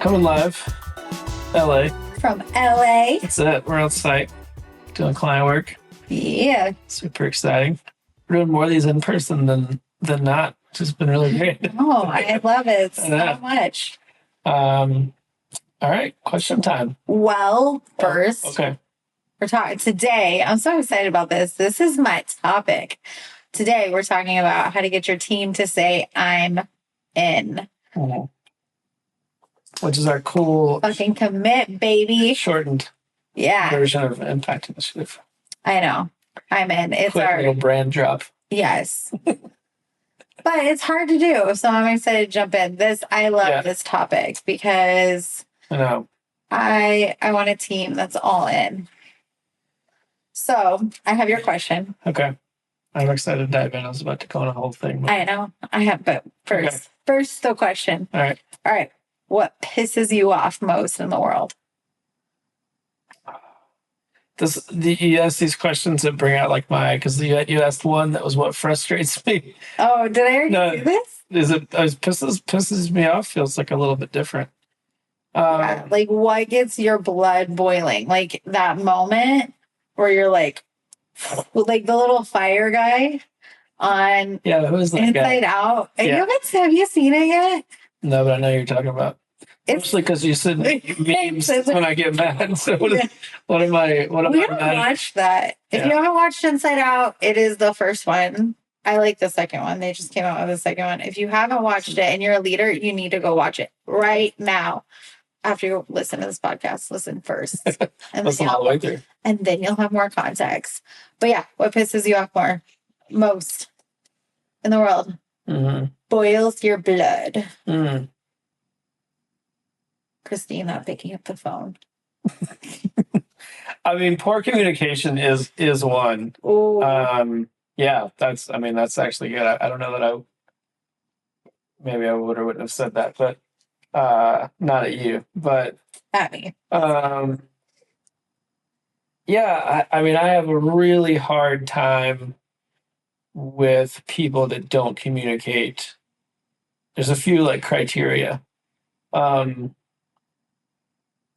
Coming live, LA. From LA. That's it. We're on site doing client work. Yeah. Super exciting. We're doing more of these in person than not. It's just been really great. Oh, I love it so much. All right, question time. Well, first, okay. We're talking today. I'm so excited about this. This is my topic. Today, we're talking about how to get your team to say, I'm in. Mm-hmm. Which is our cool fucking commit, baby. Shortened version of Impact Initiative. I know. I'm in. It's quick our little brand drop. Yes. But it's hard to do. So I'm excited to jump in. I love this topic because I know. I want a team that's all in. So I have your question. Okay. I'm excited to dive in. I was about to go on a whole thing. I know. I have, but first the question. All right. What pisses you off most in the world? You ask these questions that bring out like because you asked one that was what frustrates me. Oh, did I already do this? Is it pisses me off? Feels like a little bit different. Like what gets your blood boiling? Like that moment where you're like the little fire guy on who's that Inside guy? Out. Have you seen it yet? No, but I know who you're talking about. Mostly because you said memes when I get mad. So what am I? We haven't watched that. If you haven't watched Inside Out, it is the first one. I like the second one. They just came out with the second one. If you haven't watched it and you're a leader, you need to go watch it right now. After you listen to this podcast, listen first. And listen all the way through. And then you'll have more context. But yeah, what pisses you off most in the world? Mm-hmm. Boils your blood. Mm. Christine not picking up the phone. I mean, poor communication is one. That's actually good. I don't know that maybe I would or wouldn't have said that, but not at you, but at me. I have a really hard time with people that don't communicate. There's a few criteria.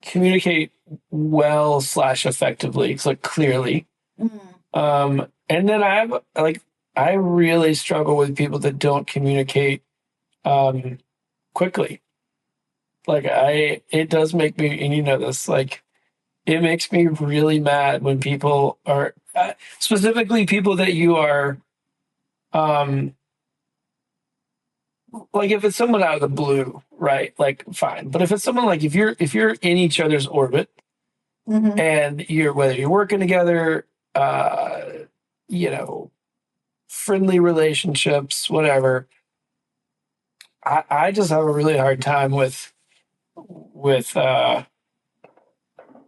Communicate well / effectively, so clearly. And then I really struggle with people that don't communicate quickly. It does make me, and you know this, it makes me really mad when people are, specifically people that you are, if it's someone out of the blue, right? Fine. But if it's someone if you're in each other's orbit, and whether you're working together, friendly relationships, whatever, I just have a really hard time with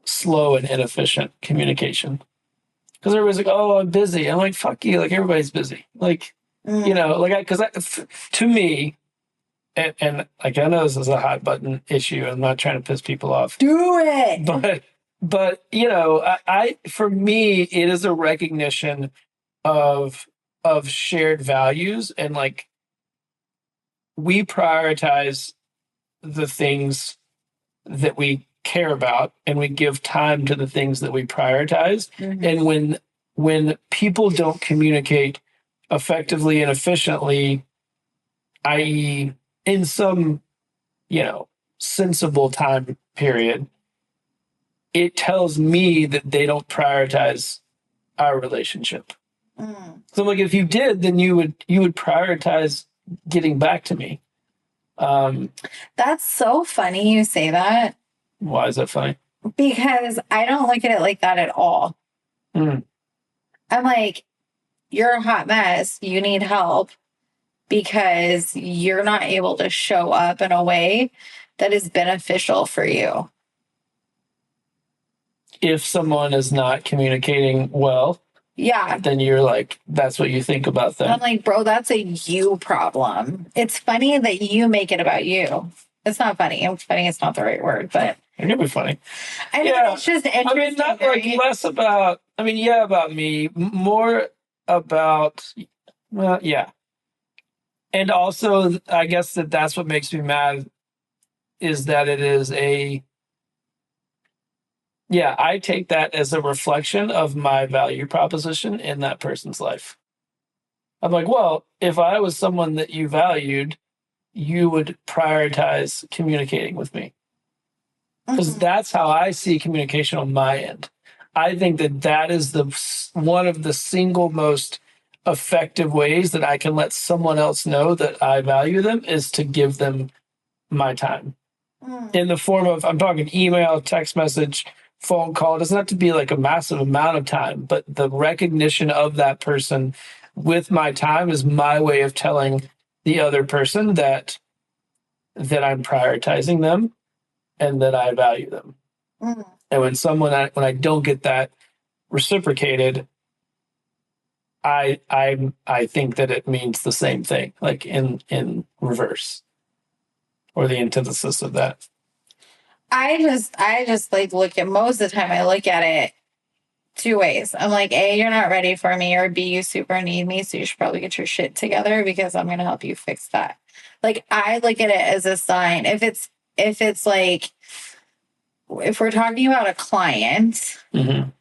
slow and inefficient communication. Because everybody's like, oh, I'm busy. I'm like, fuck you. Everybody's busy. To me, and I know this is a hot button issue. I'm not trying to piss people off. Do it. But for me, it is a recognition of shared values, and we prioritize the things that we care about, and we give time to the things that we prioritize. And when people don't communicate effectively and efficiently, i.e. in some, sensible time period, it tells me that they don't prioritize our relationship. So if you did, then you would prioritize getting back to me. That's so funny you say that. Why is that funny? Because I don't look at it like that at all. I'm like, you're a hot mess. You need help because you're not able to show up in a way that is beneficial for you. If someone is not communicating well, then you're that's what you think about them. I'm like, bro, that's a you problem. It's funny that you make it about you. It's not funny. Funny is not the right word, but it can be funny. It's just interesting. Not less about. About me, more about. And also, I guess that's what makes me mad is that it is I take that as a reflection of my value proposition in that person's life. I'm like, well, if I was someone that you valued, you would prioritize communicating with me. Because that's how I see communication on my end. I think that is one of the single most effective ways that I can let someone else know that I value them is to give them my time in the form of, I'm talking email, text message, phone call. It doesn't have to be like a massive amount of time, but the recognition of that person with my time is my way of telling the other person that I'm prioritizing them and that I value them. And when I don't get that reciprocated, I think that it means the same thing, like in reverse, or the antithesis of that. I just like look at, most of the time I look at it two ways. I'm like, A, you're not ready for me, or B, you super need me, so you should probably get your shit together because I'm gonna help you fix that. Like, I look at it as a sign. If it's like, if we're talking about a client, then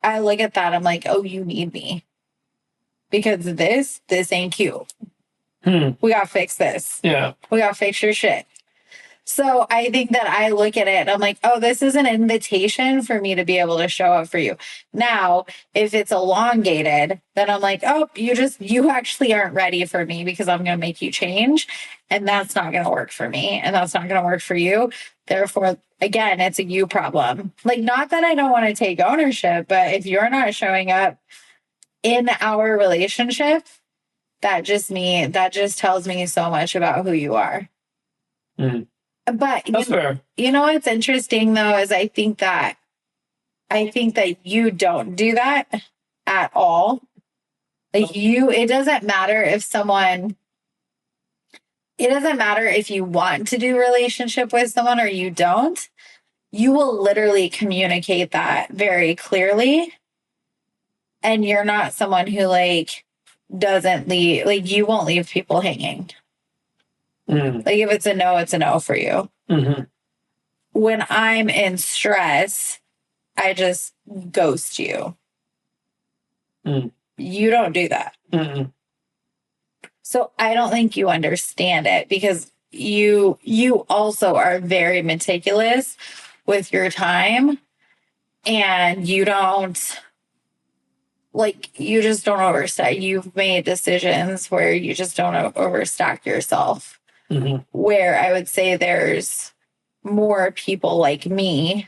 I look at that, I'm like, oh, you need me. Because this ain't cute. We gotta fix this. Yeah. We gotta fix your shit. So I think that I look at it and I'm like, oh, this is an invitation for me to be able to show up for you. Now, if it's elongated, then I'm like, oh, you actually aren't ready for me because I'm going to make you change. And that's not going to work for me. And that's not going to work for you. Therefore, again, it's a you problem. Like, not that I don't want to take ownership, but if you're not showing up in our relationship, that just tells me so much about who you are. But you know what's interesting though is I think that you don't do that at all. Like it doesn't matter if you want to do relationship with someone or you don't. You will literally communicate that very clearly. And you're not someone who like doesn't leave, like you won't leave people hanging. Like if it's a no for you. When I'm in stress, I just ghost you. You don't do that. So I don't think you understand it because you also are very meticulous with your time, and you just don't overstack. You've made decisions where you just don't overstack yourself. Where I would say there's more people like me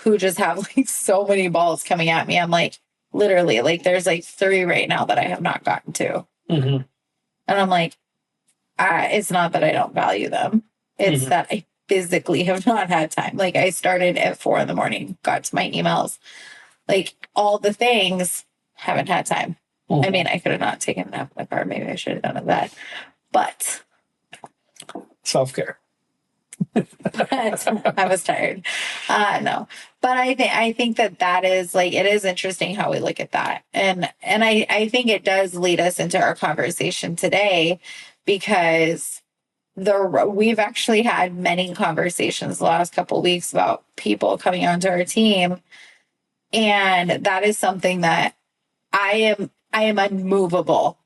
who just have like so many balls coming at me. I'm like, literally, like there's like 3 right now that I have not gotten to. And I'm like, it's not that I don't value them. It's that I physically have not had time. Like I started at 4 a.m, got to my emails, like all the things, haven't had time. I mean, I could have not taken a nap in the car. Maybe I should have done that. But self-care. But I was tired. No, but I think that is like, it is interesting how we look at that. And I think it does lead us into our conversation today because we've actually had many conversations the last couple of weeks about people coming onto our team. And that is something that I am unmovable.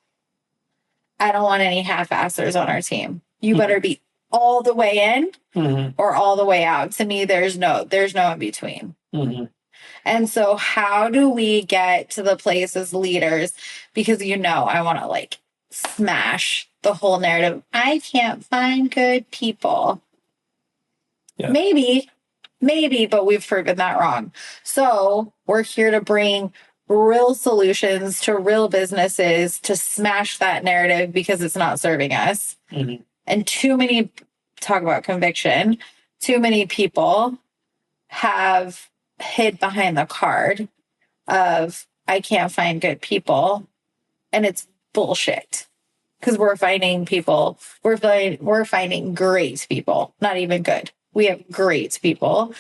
I don't want any half-assers on our team. You better be all the way in or all the way out. To me, there's no in between. And so how do we get to the place as leaders? Because I want to like smash the whole narrative. I can't find good people. Yeah. Maybe, but we've proven that wrong. So we're here to bring real solutions to real businesses to smash that narrative because it's not serving us. And talk about conviction, too many people have hid behind the card of, I can't find good people. And it's bullshit. Because we're finding great people, not even good. We have great people.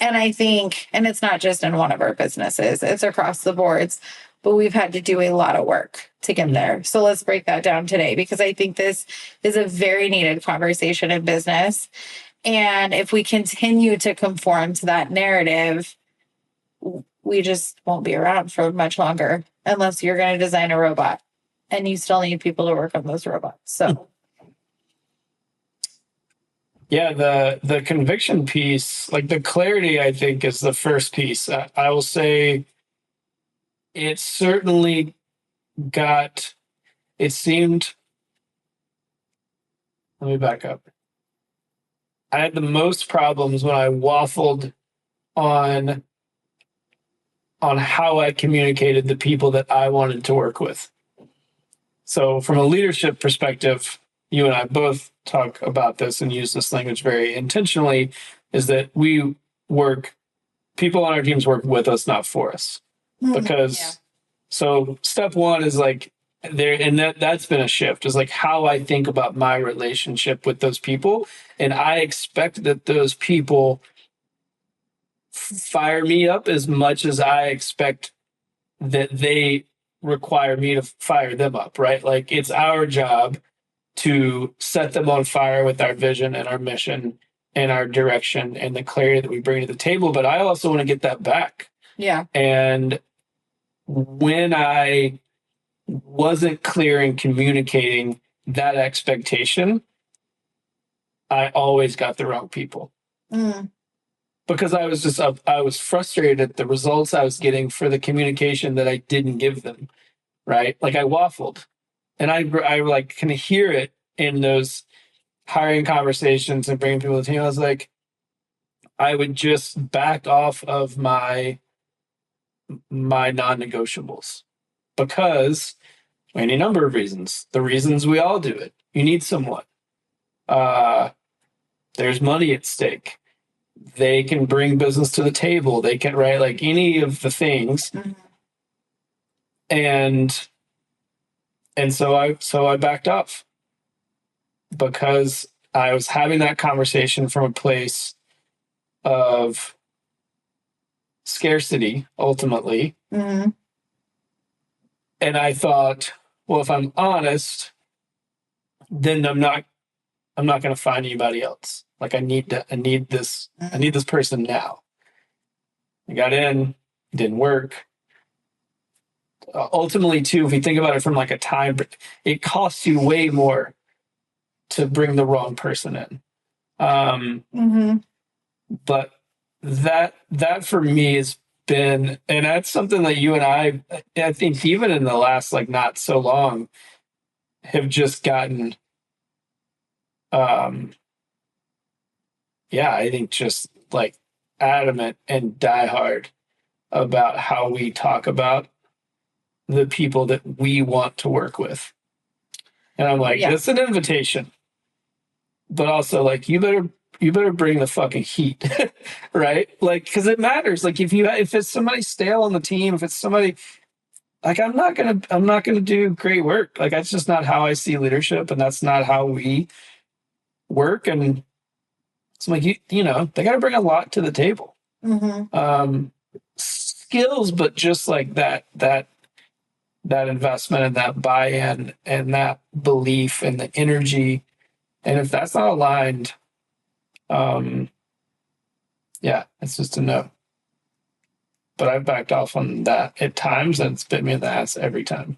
And I think, and it's not just in one of our businesses, it's across the boards. but we've had to do a lot of work to get there. So let's break that down today, because I think this is a very needed conversation in business. And if we continue to conform to that narrative, we just won't be around for much longer, unless you're going to design a robot and you still need people to work on those robots. So yeah, the conviction piece, like the clarity, I think is the first piece. I will say it certainly it seemed, let me back up. I had the most problems when I waffled on how I communicated the people that I wanted to work with. So from a leadership perspective, you and I both talk about this and use this language very intentionally, is that people on our teams work with us, not for us. Because so step one is like there, and that's been a shift, is like how I think about my relationship with those people. And I expect that those people fire me up as much as I expect that they require me to fire them up, right? Like it's our job to set them on fire with our vision and our mission and our direction and the clarity that we bring to the table. But I also want to get that back. Yeah. And when I wasn't clear in communicating that expectation, I always got the wrong people. Because I was frustrated at the results I was getting for the communication that I didn't give them, right? Like I waffled, and I like can hear it in those hiring conversations and bringing people to the team. I was like, I would just back off of my non-negotiables because any number of reasons. The reasons we all do it. You need someone. There's money at stake. They can bring business to the table. They can, right? Like any of the things. And so I backed off because I was having that conversation from a place of scarcity, ultimately. And I thought, well, if I'm honest, then I'm not going to find anybody else. Like I need this person now. I got in, didn't work. Ultimately, too, if we think about it from like a time, it costs you way more to bring the wrong person in. But that for me has been, and that's something that you and I think even in the last like not so long, have just gotten, I think just like adamant and diehard about how we talk about the people that we want to work with. And I'm like, it's an invitation, but also like, you better bring the fucking heat, right? Like, cause it matters. Like if it's somebody stale on the team, if it's somebody like, I'm not going to do great work. Like that's just not how I see leadership. And that's not how we work. And it's like, you know, they got to bring a lot to the table. Skills, but just like that investment and that buy-in and that belief and the energy. And if that's not aligned, it's just a no. But I've backed off on that at times, and it's bit me in the ass every time.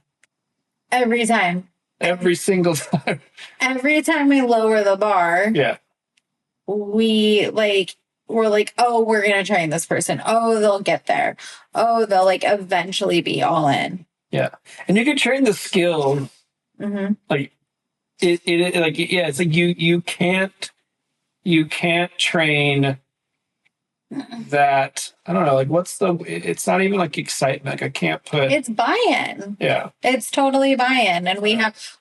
Every time. Every single time. Every time we lower the bar. Yeah. We're like, oh, we're going to train this person. Oh, they'll get there. Oh, they'll like eventually be all in. Yeah. And you can train the skill. Like it's like you can't train that. I don't know. Like it's not even like excitement. Like I can't put. It's buy-in. Yeah. It's totally buy-in. And we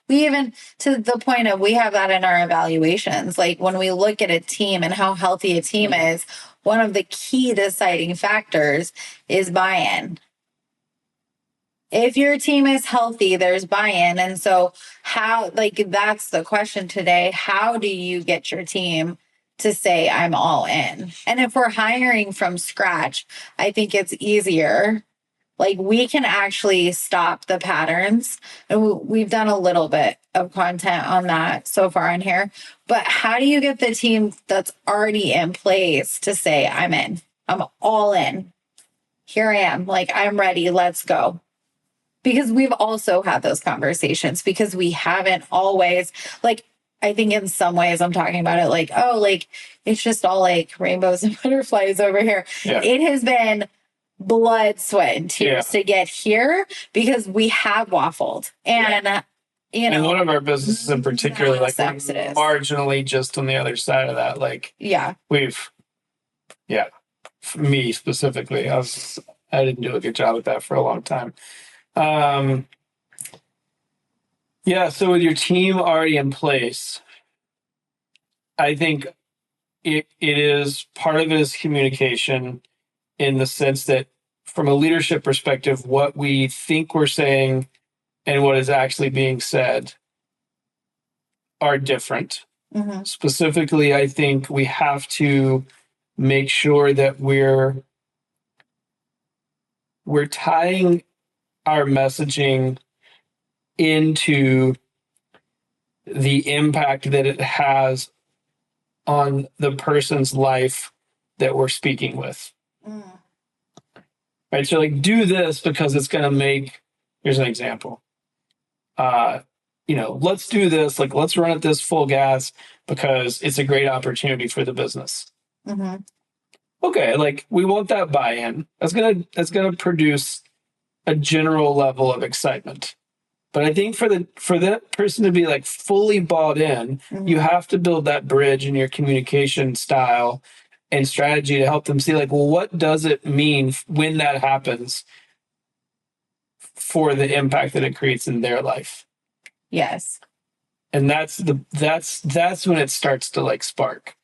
even to the point of, we have that in our evaluations. Like when we look at a team and how healthy a team is, one of the key deciding factors is buy-in. If your team is healthy, there's buy-in. And so that's the question today. How do you get your team to say, I'm all in? And if we're hiring from scratch, I think it's easier Like we can actually stop the patterns. And we've done a little bit of content on that so far in here. But how do you get the team that's already in place to say, I'm in, I'm all in. Here I am. Like, I'm ready. Let's go. Because we've also had those conversations because we haven't always, like, I think in some ways I'm talking about it like, oh, like, it's just all like rainbows and butterflies over here. Yeah. It has been blood, sweat, and tears to get here because we have waffled. And, you know, and one of our businesses in particular, like, marginally just on the other side of that, like, me specifically, I didn't do a good job at that for a long time. So with your team already in place, I think it is part of it is communication in the sense that from a leadership perspective, what we think we're saying and what is actually being said are different. Mm-hmm. Specifically, I think we have to make sure that we're tying our messaging into the impact that it has on the person's life that we're speaking with. Mm. Right. So like do this because it's going to make, here's an example. Let's do this. Like, let's run at this full gas because it's a great opportunity for the business. Mm-hmm. Okay. Like we want that buy-in. That's going to produce a general level of excitement. But I think for that person to be like fully bought in, mm-hmm. you have to build that bridge in your communication style and strategy to help them see like, well, what does it mean when that happens for the impact that it creates in their life? Yes. And that's when it starts to like spark,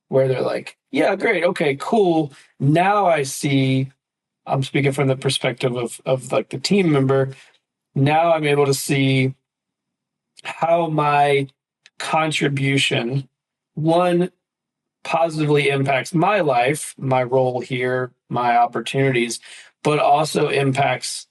where they're like, yeah, great. Okay, cool. Now I see, I'm speaking from the perspective of like the team member. Now I'm able to see how my contribution, one, positively impacts my life, my role here, my opportunities, but also impacts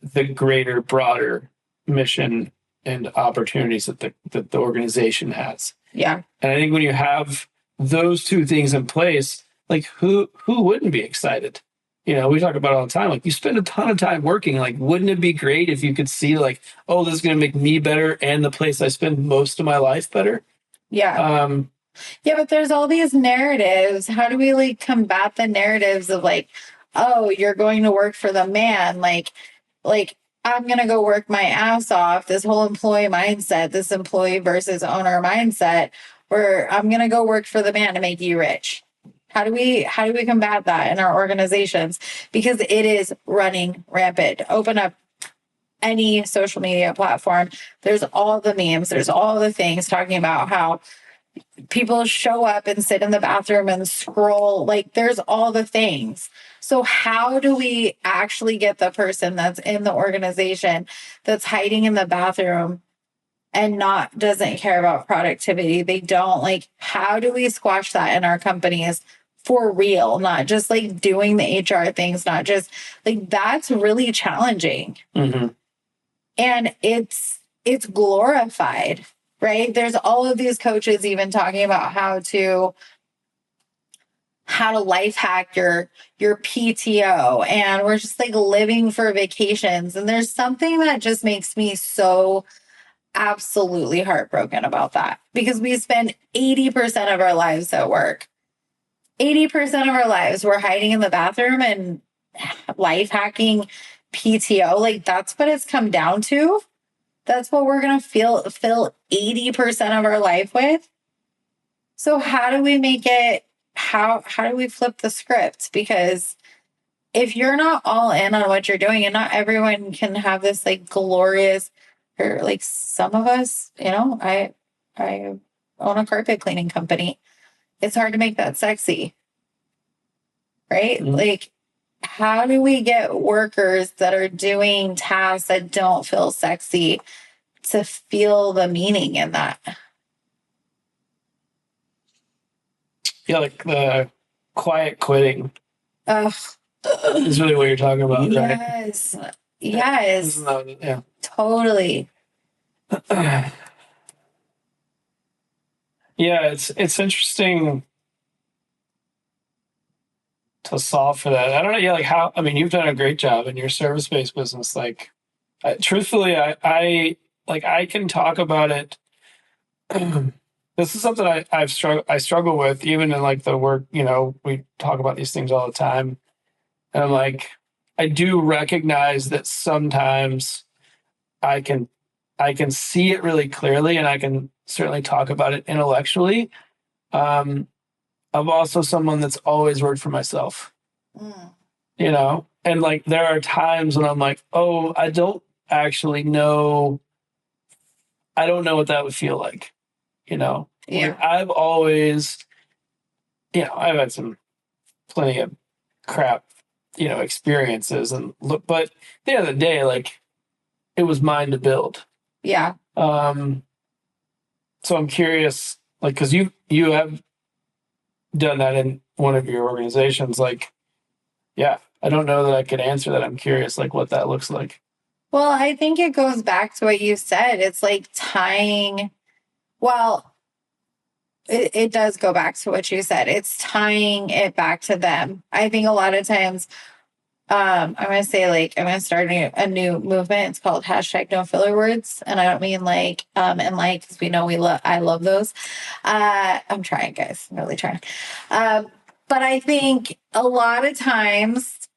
the greater, broader mission and opportunities that the organization has. Yeah. And I think when you have those two things in place, like who wouldn't be excited? We talk about it all the time. Like you spend a ton of time working. Like, wouldn't it be great if you could see like, oh, this is going to make me better and the place I spend most of my life better? Yeah. Yeah, but there's all these narratives. How do we like combat the narratives of like, oh, you're going to work for the man? Like I'm going to go work my ass off. This whole employee mindset, this employee versus owner mindset, where I'm going to go work for the man to make you rich. How do we combat that in our organizations? Because it is running rampant. Open up any social media platform. There's all the memes. There's all the things talking about how people show up and sit in the bathroom and scroll. Like there's all the things. So how do we actually get the person that's in the organization that's hiding in the bathroom and doesn't care about productivity? They don't like, how do we squash that in our companies for real? Not just like doing the HR things, not just like that's really challenging. Mm-hmm. And it's glorified, right? There's all of these coaches even talking about how to life hack your PTO, and we're just like living for vacations. And there's something that just makes me so absolutely heartbroken about that, because we spend 80% of our lives at work. 80% of our lives we're hiding in the bathroom and life hacking PTO. Like that's what it's come down to. That's what we're going to fill 80% of our life with. So how do we make it, how do we flip the script? Because if you're not all in on what you're doing, and not everyone can have this like glorious, or like some of us, I own a carpet cleaning company. It's hard to make that sexy, right? Mm-hmm. Like, how do we get workers that are doing tasks that don't feel sexy to feel the meaning in that? Yeah, like the quiet quitting. Ugh. is really what you're talking about, right? Yes. Yes. Yeah. Totally. Yeah, it's interesting to solve for that. I don't know. Yeah, like how, I mean, you've done a great job in your service-based business. Like, truthfully, I can talk about it. This is something I struggle with even in like the work, we talk about these things all the time. And I'm like, I do recognize that sometimes I can, I can see it really clearly and I can certainly talk about it intellectually. Um, I'm also someone that's always worked for myself, Mm. and like there are times when I'm like, oh, I don't actually know. I don't know what that would feel like, Yeah. like I've always, I've had some plenty of crap, experiences and look, but at the end of the day, like it was mine to build. Yeah. So I'm curious, like, cause you have done that in one of your organizations, like, yeah, I don't know that I could answer that. I'm curious, like, what that looks like. Well, I think it goes back to what you said. It's like tying, well, it does go back to what you said. It's tying it back to them. I think a lot of times, I'm going to say like, I'm going to start a new movement. It's called hashtag no filler words. And I don't mean like, and like, cause we know I love those. I'm trying, guys. I'm really trying. But I think a lot of times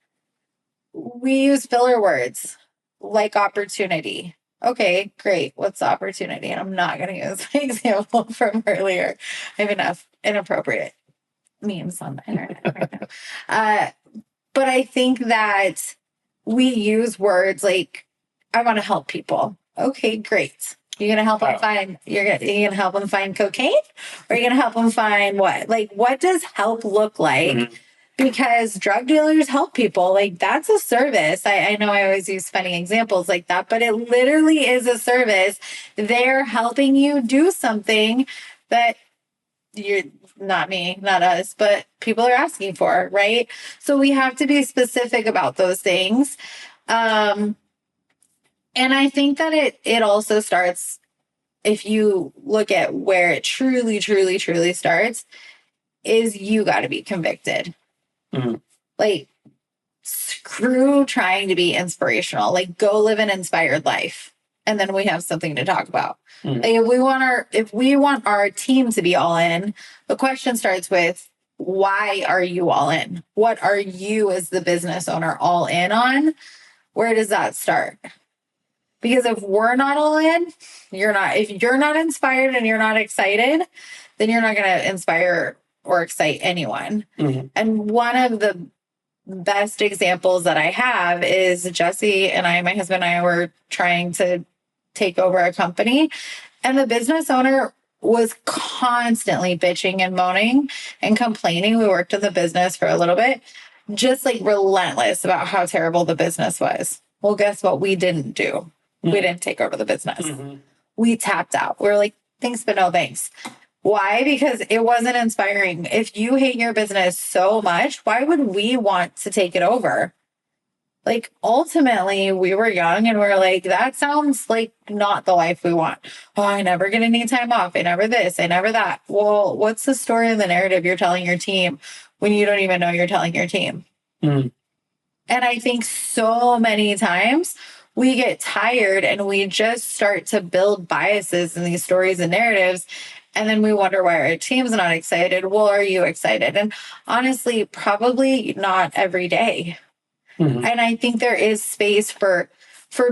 we use filler words like opportunity. Okay, great. What's the opportunity? And I'm not going to use my example from earlier. I have enough inappropriate memes on the internet right now. But I think that we use words like, I want to help people. Okay, great. You're gonna help them find you're gonna help them find cocaine, or you're gonna help them find what? Like, what does help look like? Mm-hmm. Because drug dealers help people. Like, that's a service. I know I always use funny examples like that, but it literally is a service. They're helping you do something that you're not me, not us, but people are asking for, right? So we have to be specific about those things. And I think that it also starts, if you look at where it truly, truly, truly starts, is you got to be convicted. Mm-hmm. Like, screw trying to be inspirational. Like, go live an inspired life. And then we have something to talk about. Mm-hmm. Like, if we want our team to be all in, the question starts with, why are you all in? What are you as the business owner all in on? Where does that start? Because if we're not all in, if you're not inspired and you're not excited, then you're not going to inspire or excite anyone. Mm-hmm. And one of the best examples that I have is Jesse and my husband and I were trying to take over a company, and the business owner was constantly bitching and moaning and complaining. We worked in the business for a little bit, just like relentless about how terrible the business was. Well, guess what we didn't do? Mm-hmm. We didn't take over the business. Mm-hmm. We tapped out. We were like, thanks, but no thanks. Why? Because it wasn't inspiring. If you hate your business so much, why would we want to take it over? Like, ultimately, we were young and we're like, that sounds like not the life we want. Oh, I never get any time off. I never this. I never that. Well, what's the story and the narrative you're telling your team when you don't even know you're telling your team? Mm. And I think so many times we get tired and we just start to build biases in these stories and narratives. And then we wonder why our team's not excited. Well, are you excited? And honestly, probably not every day. Mm-hmm. And I think there is space for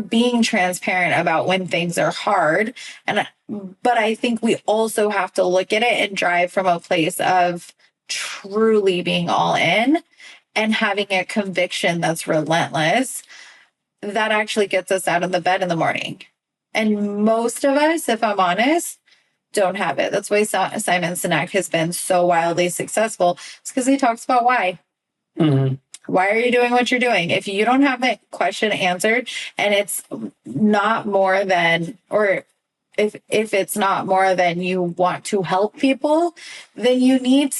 being transparent about when things are hard. But I think we also have to look at it and drive from a place of truly being all in and having a conviction that's relentless that actually gets us out of the bed in the morning. And most of us, if I'm honest, don't have it. That's why Simon Sinek has been so wildly successful. It's because he talks about why. Mm-hmm. Why are you doing what you're doing? If you don't have that question answered and it's not more than, or if it's not more than you want to help people, then you need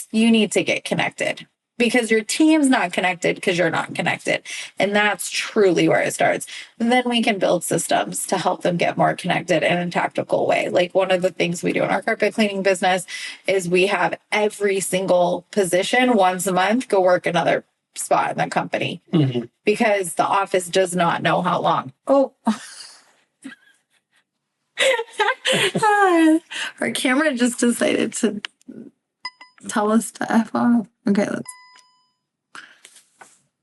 to get connected. because your team's not connected because you're not connected. And that's truly where it starts. And then we can build systems to help them get more connected in a tactical way. Like one of the things we do in our carpet cleaning business is we have every single position once a month go work another spot in the company because the office does not know how long. Oh, our camera just decided to tell us to F off. Okay, let's.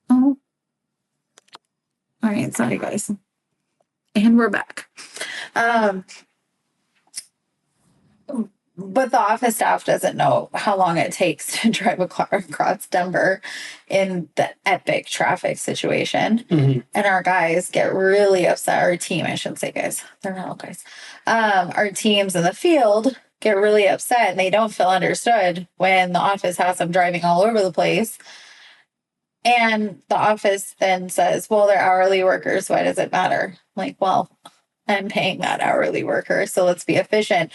Oh. All right, sorry guys. And we're back. But the office staff doesn't know how long it takes to drive a car across Denver in the epic traffic situation. And our guys get really upset. Our team, I shouldn't say guys. They're not all guys. Our teams in the field get really upset and they don't feel understood when the office has them driving all over the place. And the office then says, well, they're hourly workers. Why does it matter? Like, well, I'm paying that hourly worker, so let's be efficient.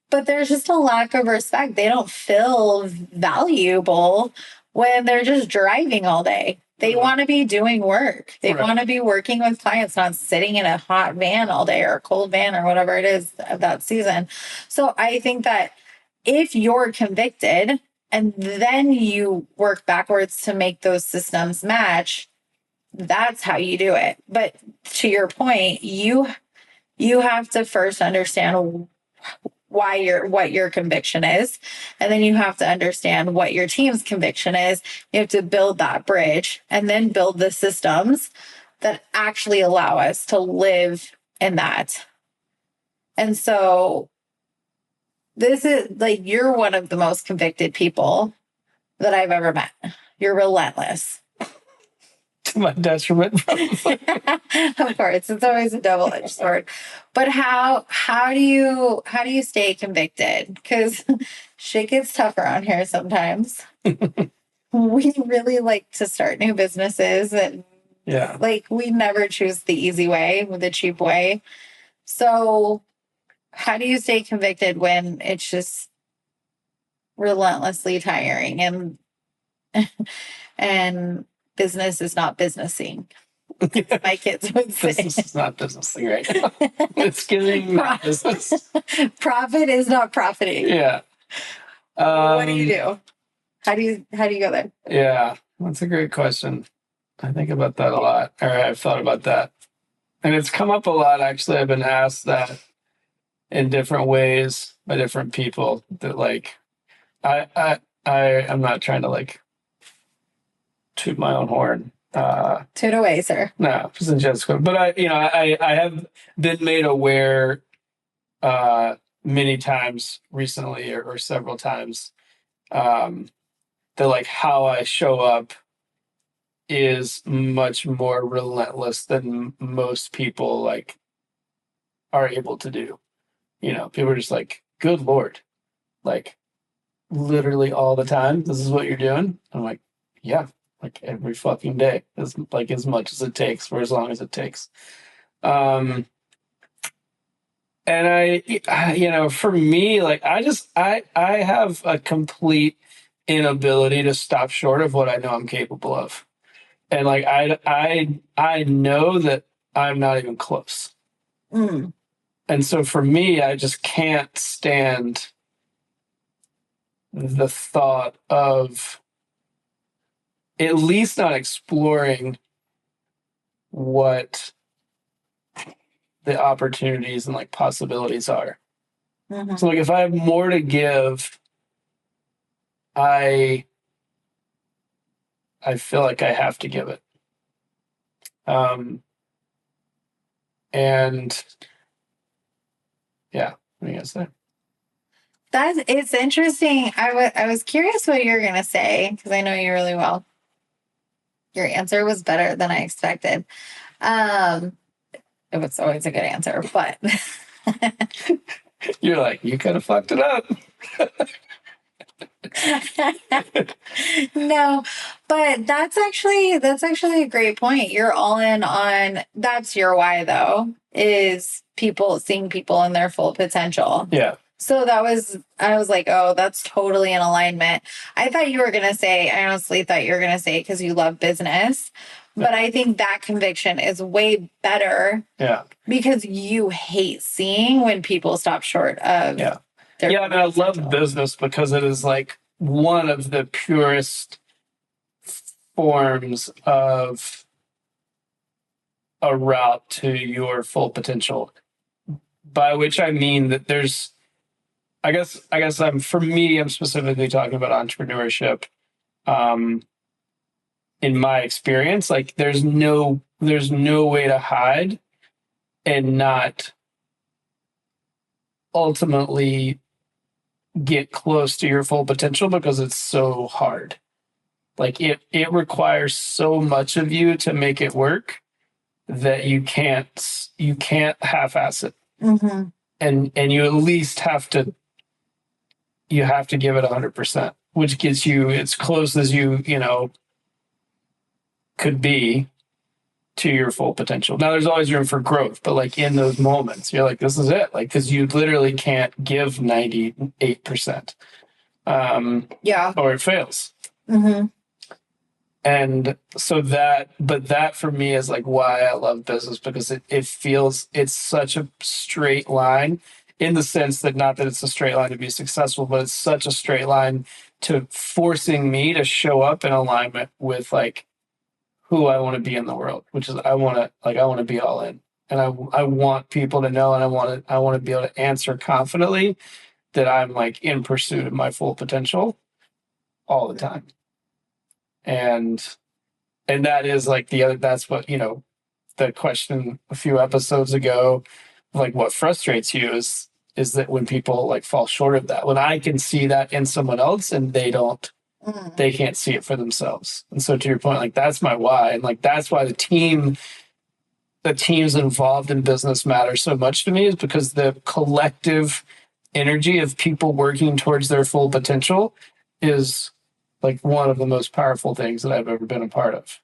But there's just a lack of respect. They don't feel valuable when they're just driving all day. They want to be doing work. They want to be working with clients, not sitting in a hot van all day or a cold van or whatever it is of that season. So I think that if you're convicted and then you work backwards to make those systems match, that's how you do it. But to your point, you have to first understand what your conviction is, and then you have to understand what your team's conviction is. You have to build that bridge and then build the systems that actually allow us to live in that. And so this is like, you're one of the most convicted people that I've ever met. You're relentless. To my detriment, probably. Of course, it's always a double-edged sword. But how do you stay convicted? Because shit gets tough around here sometimes. We really like to start new businesses, and like we never choose the easy way, the cheap way. So how do you stay convicted when it's just relentlessly tiring and business is not businessing? My kids would say. Business is not businessing right now. It's getting business. Profit is not profiting. Yeah. What do you do? How do you go there? Yeah, that's a great question. I think about that a lot, or I've thought about that. And it's come up a lot, actually. I've been asked that in different ways by different people that, like, I'm not trying to, like, toot my own horn. Toot away, sir. No, just Jessica. But I have been made aware many times recently, or several times, that like how I show up is much more relentless than most people like are able to do. People are just like, good Lord, like literally all the time, this is what you're doing. I'm like, yeah, like every fucking day, as much as it takes for as long as it takes. And for me, like I have a complete inability to stop short of what I know I'm capable of. And like I know that I'm not even close. And so for me, I just can't stand the thought of at least not exploring what the opportunities and like possibilities are. So like if I have more to give, I feel like I have to give it. And yeah, what do you guys say? It's interesting. I was curious what you were gonna say because I know you really well. Your answer was better than I expected. It was always a good answer, but you're like, you could have fucked it up. No, but that's actually a great point. You're all in on, that's your why though, is seeing people in their full potential. Yeah. So I was like, oh, that's totally in alignment. I thought you were going to say, I honestly thought you were going to say because you love business. But I think that conviction is way better. Yeah. Because you hate seeing when people stop short of their potential. I mean, I love business because it is like one of the purest forms of a route to your full potential. By which I mean that there's, I guess for me, I'm specifically talking about entrepreneurship. In my experience, like there's no way to hide and not ultimately get close to your full potential because it's so hard. Like it requires so much of you to make it work that you can't half-ass it. Mm-hmm. And you at least have to give it 100%, which gets you as close as you could be to your full potential. Now there's always room for growth, but like in those moments, you're like, this is it. Like, cause you literally can't give 98%. Or it fails. Mm-hmm. And so that for me is like why I love business, because it feels, it's such a straight line, in the sense that not that it's a straight line to be successful, but it's such a straight line to forcing me to show up in alignment with like who I want to be in the world, which is I want to be all in. And I want people to know, and I want to be able to answer confidently that I'm like in pursuit of my full potential all the time. And that is like that's what, the question a few episodes ago, like what frustrates you is that when people like fall short of that, when I can see that in someone else and they can't see it for themselves. And so to your point, like that's my why. And like, that's why the teams involved in business matter so much to me, is because the collective energy of people working towards their full potential is like one of the most powerful things that I've ever been a part of.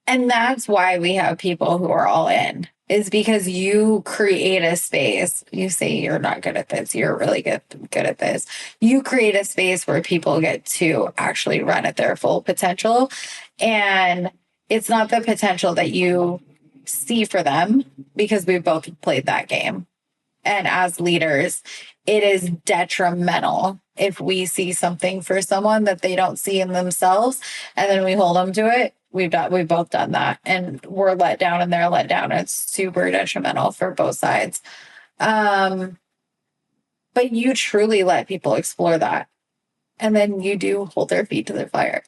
And that's why we have people who are all in, is because you create a space. You say you're not good at this, you're really good at this. You create a space where people get to actually run at their full potential. And it's not the potential that you see for them, because we've both played that game. And as leaders, it is detrimental if we see something for someone that they don't see in themselves, and then we hold them to it. We've both done that, and we're let down and they're let down. It's super detrimental for both sides. But you truly let people explore that. And then you do hold their feet to the fire,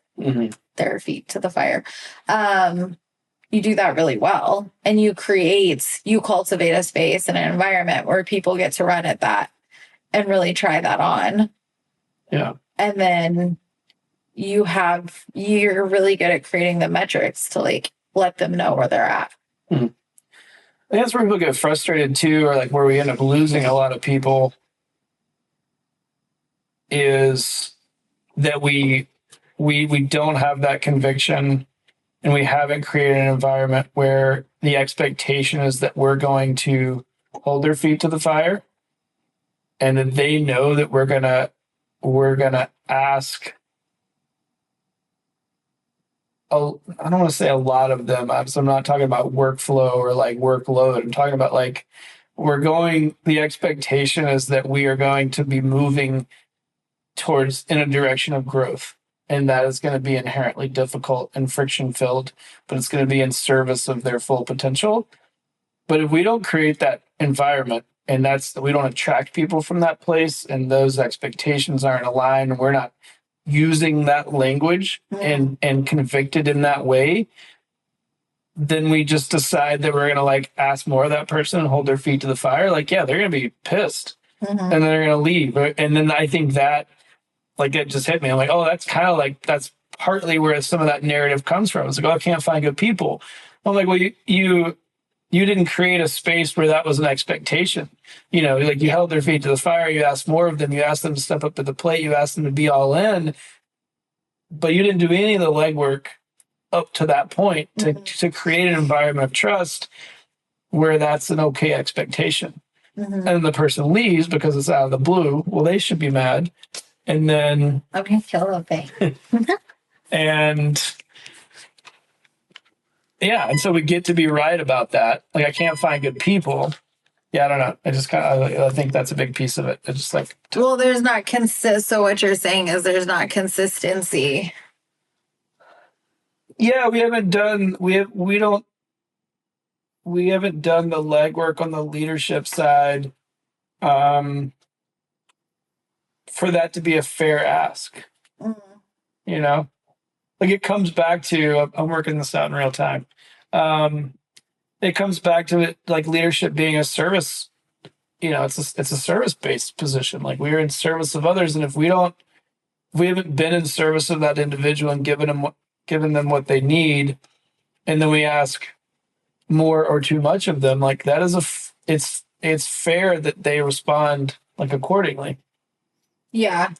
their feet to the fire. You do that really well, and you cultivate a space and an environment where people get to run at that and really try that on. Yeah. And then you're really good at creating the metrics to like let them know where they're at. Mm-hmm. I think that's where people get frustrated too, or like where we end up losing a lot of people, is that we don't have that conviction, and we haven't created an environment where the expectation is that we're going to hold their feet to the fire, and that they know that we're gonna ask. I don't want to say a lot of them. So I'm not talking about workflow or like workload. I'm talking about like the expectation is that we are going to be moving towards in a direction of growth. And that is going to be inherently difficult and friction filled, but it's going to be in service of their full potential. But if we don't create that environment, and we don't attract people from that place, and those expectations aren't aligned, and we're not using that language and convicted in that way, then we just decide that we're going to like ask more of that person and hold their feet to the fire. Like, yeah, they're going to be pissed and they're going to leave. And then I think that like, it just hit me. I'm like, oh, that's kind of like, that's partly where some of that narrative comes from. It's like, oh, I can't find good people. I'm like, well, you didn't create a space where that was an expectation. Like you held their feet to the fire. You asked more of them. You asked them to step up to the plate. You asked them to be all in. But you didn't do any of the legwork up to that point to create an environment of trust where that's an okay expectation. and then the person leaves because it's out of the blue. Well, they should be mad. And then I'm gonna kill the thing. and yeah, and so we get to be right about that. Like I can't find good people. Yeah, I don't know. I just I think that's a big piece of it. It's just like well, there's not so what you're saying is there's not consistency. Yeah, we haven't done we haven't done the legwork on the leadership side for that to be a fair ask. You know? Like it comes back to I'm working this out in real time. It comes back to it like leadership being a service. It's a service based position. Like we're in service of others, and if we haven't been in service of that individual and given them what they need, and then we ask more or too much of them, like that is it's fair that they respond like accordingly. Yeah.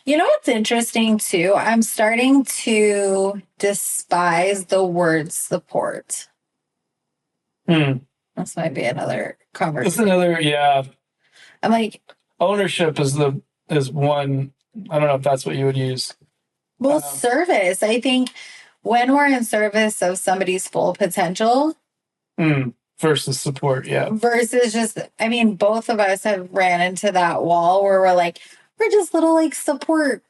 You know what's interesting too? I'm starting to despise the word support. This might be another conversation. Yeah. I'm like, ownership is one. I don't know if that's what you would use. Well, service. I think when we're in service of somebody's full potential versus support, yeah. Versus just, I mean, both of us have ran into that wall where we're just little support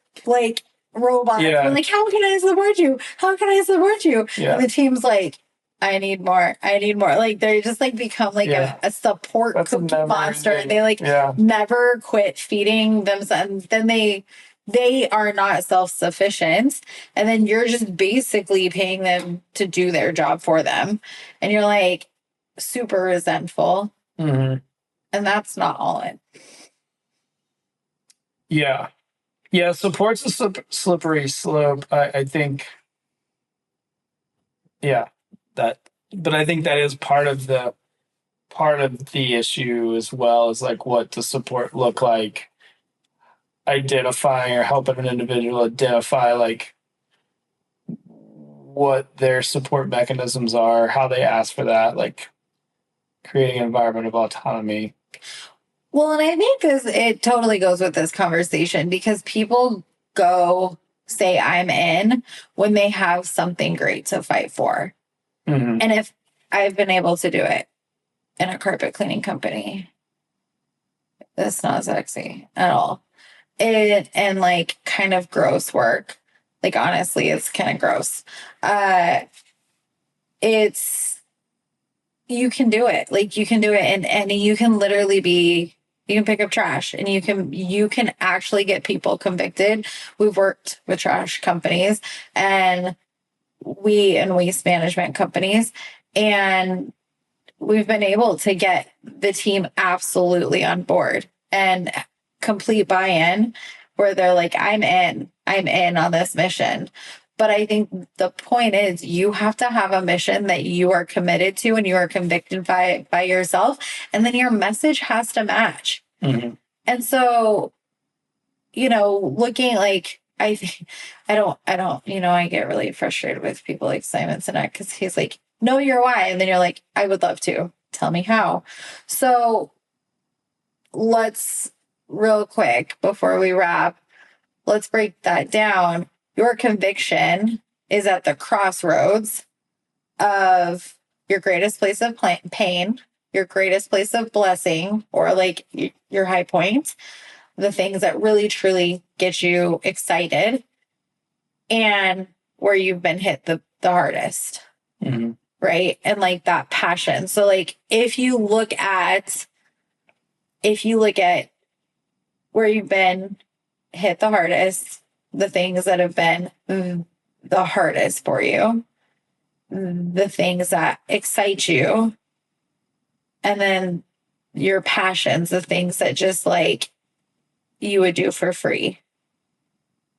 robots. Yeah. We're like, how can I support you? How can I support you? Yeah. And the team's like, I need more. I need more. Like they just become a support cookie monster. And they never quit feeding themselves. Then they are not self-sufficient. And then you're just basically paying them to do their job for them. And you're like super resentful. And that's not all it. Yeah. Yeah. Support's a slippery slope. I think. Yeah. But I think that is part of the issue as well, is like what does support look like, identifying or helping an individual identify like what their support mechanisms are, how they ask for that, like creating an environment of autonomy. Well, and I think it totally goes with this conversation because people go say I'm in when they have something great to fight for. And if I've been able to do it in a carpet cleaning company, that's not sexy at all. And kind of gross work. Like honestly, it's kind of gross. You can do it. Like you can do it and you can literally you can pick up trash and you can actually get people convicted. We've worked with trash companies and waste management companies, and we've been able to get the team absolutely on board and complete buy-in where they're like, I'm in on this mission. But I think the point is you have to have a mission that you are committed to and you are convicted by yourself. And then your message has to match. And so, looking I get really frustrated with people like Simon Sinek because he's like, know your why. And then you're like, I would love to. Tell me how. So let's real quick before we wrap, let's break that down. Your conviction is at the crossroads of your greatest place of pain, your greatest place of blessing, or your high point, the things that really truly get you excited, and where you've been hit the hardest. Right. And that passion. So if you look at where you've been hit the hardest, the things that have been the hardest for you, the things that excite you, and then your passions, the things that just you would do for free.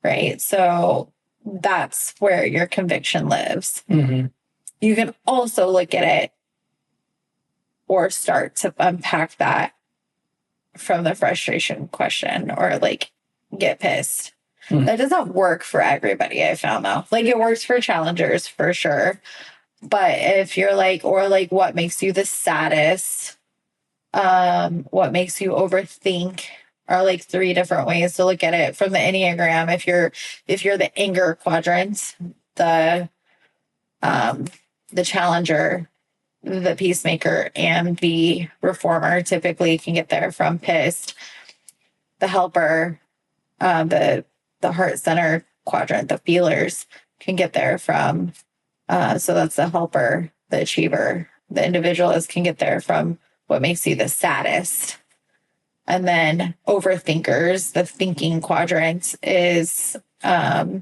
Right. So that's where your conviction lives. You can also look at it or start to unpack that from the frustration question or get pissed. That doesn't work for everybody, I found though. It works for challengers for sure. But if you're what makes you the saddest What makes you overthink are like 3 different ways to look at it from the Enneagram. If you're the anger quadrant, the challenger, the peacemaker, and the reformer typically can get there from pissed. The helper, the heart center quadrant, the feelers, can get there from so that's the helper, the achiever. The individualist can get there from what makes you the saddest. And then overthinkers, the thinking quadrant, is the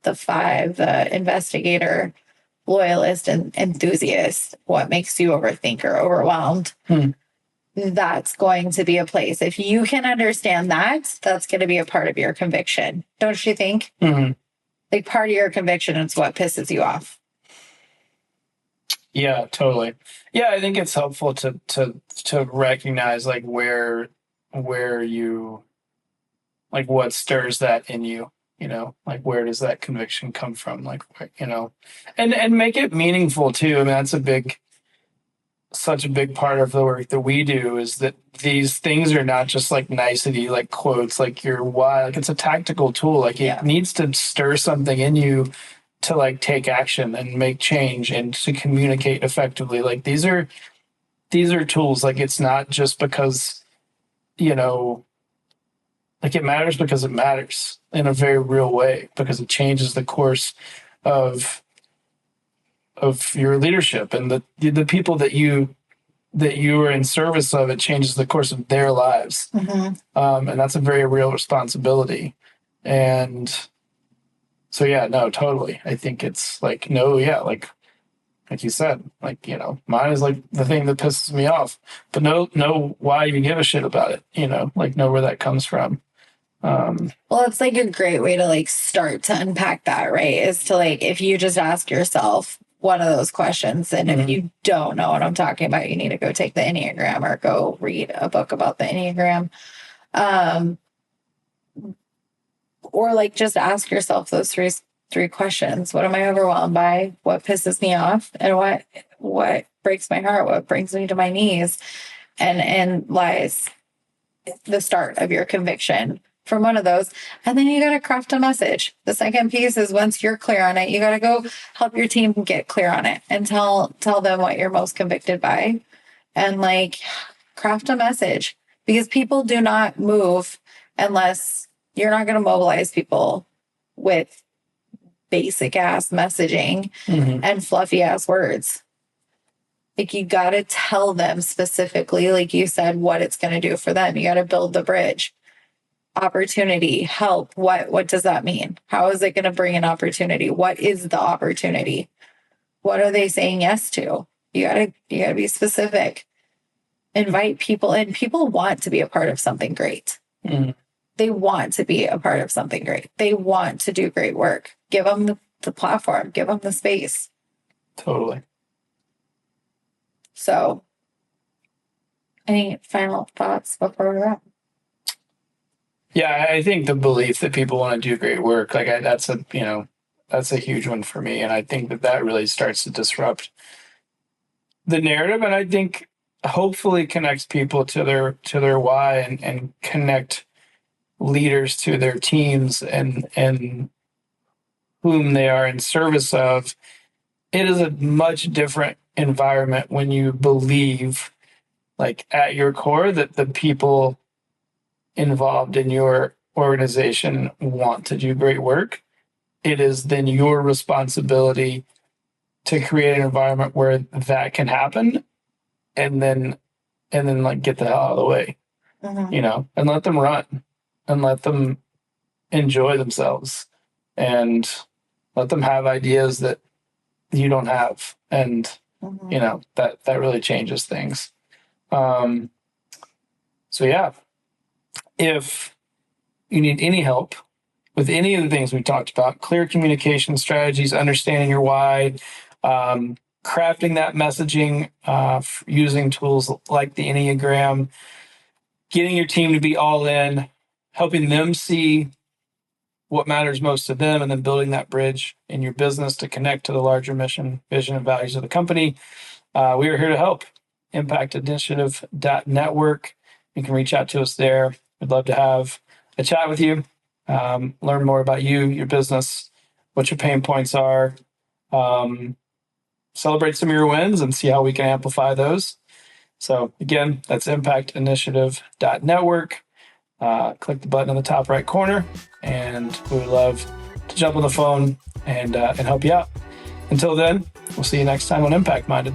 5, the investigator, loyalist, and enthusiast. What makes you overthink or overwhelmed? That's going to be a place. If you can understand that, that's going to be a part of your conviction. Don't you think? Like, part of your conviction is what pisses you off. Yeah, totally. Yeah, I think it's helpful to recognize like where you, like, what stirs that in you, like where does that conviction come from? Like, and make it meaningful too. I mean, that's such a big part of the work that we do, is that these things are not just like nicety, like quotes, like your why, like it's a tactical tool. Like it needs to stir something in you to like take action and make change and to communicate effectively. Like these are tools. Like it's not just because, like it matters because it matters in a very real way, because it changes the course of your leadership and the people that you are in service of. It changes the course of their lives. And that's a very real responsibility. And so, yeah, no, totally. I think it's like, no, yeah, like you said, like, mine is like the thing that pisses me off, but know why you give a shit about it, like know where that comes from. Well, it's like a great way to like start to unpack that, right? Is to like, if you just ask yourself one of those questions, and if you don't know what I'm talking about, you need to go take the Enneagram or go read a book about the Enneagram. Or like just ask yourself those three questions. What am I overwhelmed by? What pisses me off? And what breaks my heart? What brings me to my knees? And lies the start of your conviction from one of those. And then you got to craft a message. The second piece is, once you're clear on it, you got to go help your team get clear on it and tell them what you're most convicted by, and like craft a message, because people do not move unless you're not going to mobilize people with basic ass messaging and fluffy ass words. Like, you got to tell them specifically, like you said, what it's going to do for them. You got to build the bridge. Opportunity, help. What does that mean? How is it going to bring an opportunity? What is the opportunity? What are they saying yes to? You gotta be specific. Invite people in. People want to be a part of something great. They want to be a part of something great. They want to do great work. Give them the platform. Give them the space. Totally. So, any final thoughts before we wrap? Yeah, I think the belief that people want to do great work, like that's a huge one for me. And I think that really starts to disrupt the narrative. And I think hopefully connects people to their why, and connect leaders to their teams and whom they are in service of. It is a much different environment when you believe, like at your core, that the people involved in your organization want to do great work. It is then your responsibility to create an environment where that can happen, and then like get the hell out of the way, and let them run, and let them enjoy themselves, and let them have ideas that you don't have. And, that really changes things. So yeah, if you need any help with any of the things we talked about, clear communication strategies, understanding your why, crafting that messaging, using tools like the Enneagram, getting your team to be all in, helping them see what matters most to them, and then building that bridge in your business to connect to the larger mission, vision, and values of the company. We are here to help. impactinitiative.network. You can reach out to us there. We'd love to have a chat with you, learn more about you, your business, what your pain points are, celebrate some of your wins and see how we can amplify those. So again, that's impactinitiative.network. Click the button in the top right corner, and we would love to jump on the phone and help you out. Until then, we'll see you next time on Impact Minded.